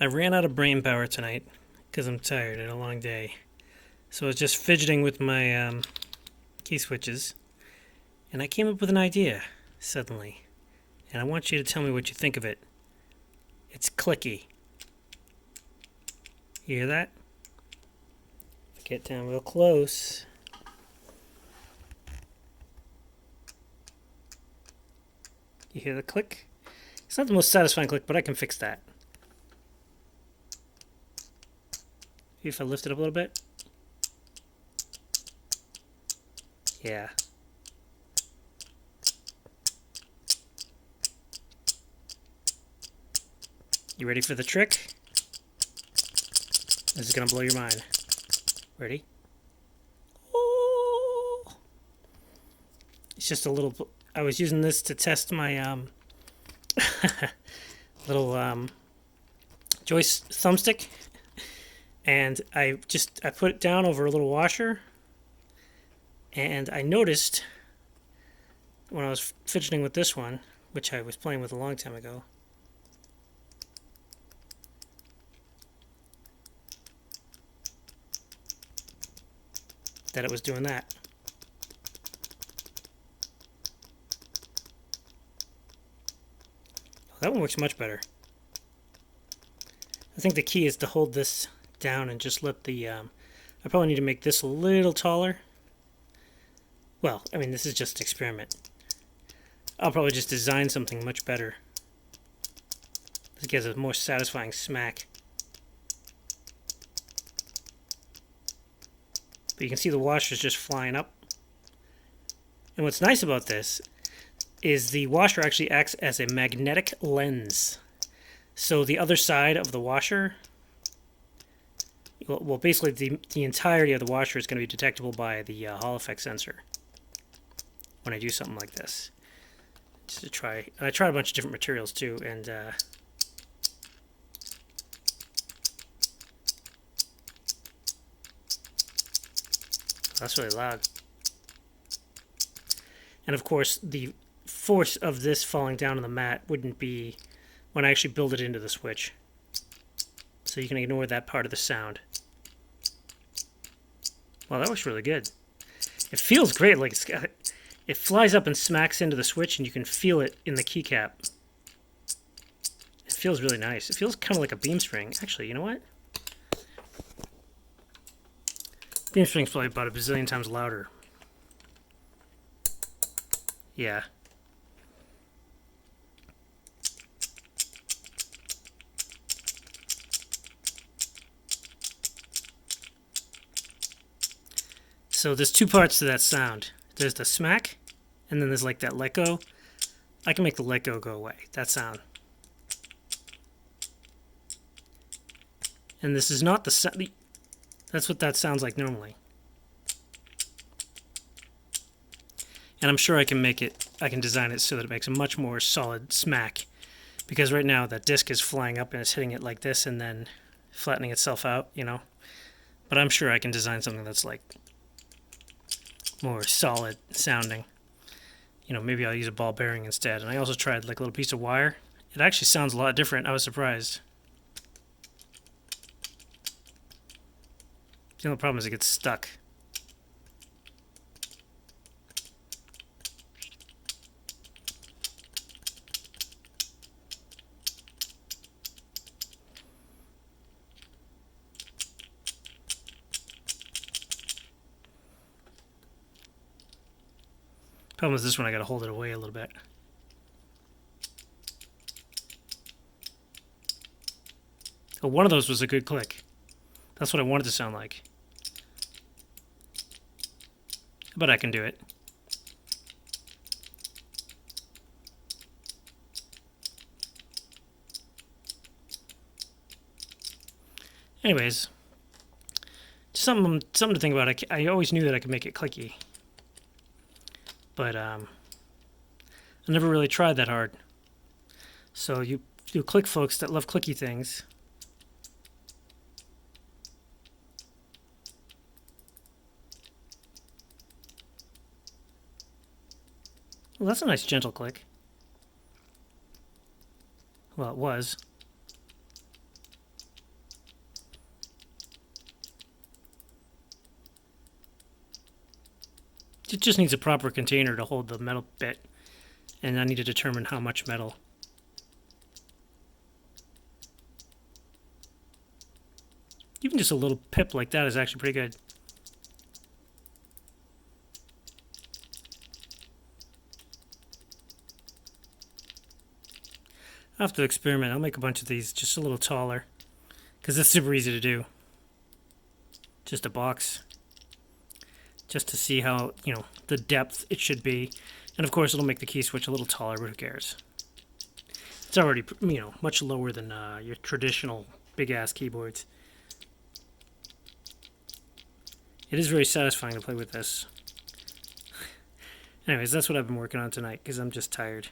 I ran out of brain power tonight because I'm tired. I had a long day. So I was just fidgeting with my key switches, and I came up with an idea suddenly. And I want you to tell me what you think of it. It's clicky. You hear that? Get down real close. You hear the click? It's not the most satisfying click, but I can fix that. If I lift it up a little bit. Yeah. You ready for the trick? This is going to blow your mind. Ready? Oh! It's just a little... I was using this to test my little joist thumbstick. And I put it down over a little washer. And I noticed when I was fidgeting with this one, which I was playing with a long time ago, that it was doing that. That one works much better. I think the key is to hold this down and just let the... I probably need to make this a little taller. Well, I mean, this is just an experiment. I'll probably just design something much better. This gives a more satisfying smack. But you can see the washer's just flying up. And what's nice about this is the washer actually acts as a magnetic lens. So the other side of the washer, well, basically the entirety of the washer is going to be detectable by the Hall effect sensor when I do something like this. Just to try, and I tried a bunch of different materials too, and that's really loud. And of course, the force of this falling down on the mat wouldn't be when I actually build it into the switch. So you can ignore that part of the sound. Wow, that works really good. It feels great. Like it flies up and smacks into the switch, and you can feel it in the keycap. It feels really nice. It feels kind of like a beam spring. Actually, you know what? Beam spring's probably about a bazillion times louder. Yeah. So there's two parts to that sound. There's the smack, and then there's like that let go. I can make the let go away, that sound. And this is not the sound. That's what that sounds like normally. And I'm sure I can make it, I can design it so that it makes a much more solid smack. Because right now that disc is flying up and it's hitting it like this and then flattening itself out, you know. But I'm sure I can design something that's like more solid sounding. You know, maybe I'll use a ball bearing instead. And I also tried like a little piece of wire. It actually sounds a lot different. I was surprised. The only problem is it gets stuck. Problem is this one I gotta hold it away a little bit. Oh, one of those was a good click. That's what I wanted to sound like. But I can do it. Anyways, something to think about. I always knew that I could make it clicky, but I never really tried that hard. So you click folks that love clicky things. Well, that's a nice gentle click. Well, it was. It just needs a proper container to hold the metal bit, and I need to determine how much metal. Even just a little pip like that is actually pretty good. I'll have to experiment. I'll make a bunch of these just a little taller, because it's super easy to do. Just a box, just to see how, the depth it should be. And of course it'll make the key switch a little taller, but who cares? It's already, much lower than your traditional big-ass keyboards. It is very satisfying to play with this. Anyways, that's what I've been working on tonight, because I'm just tired.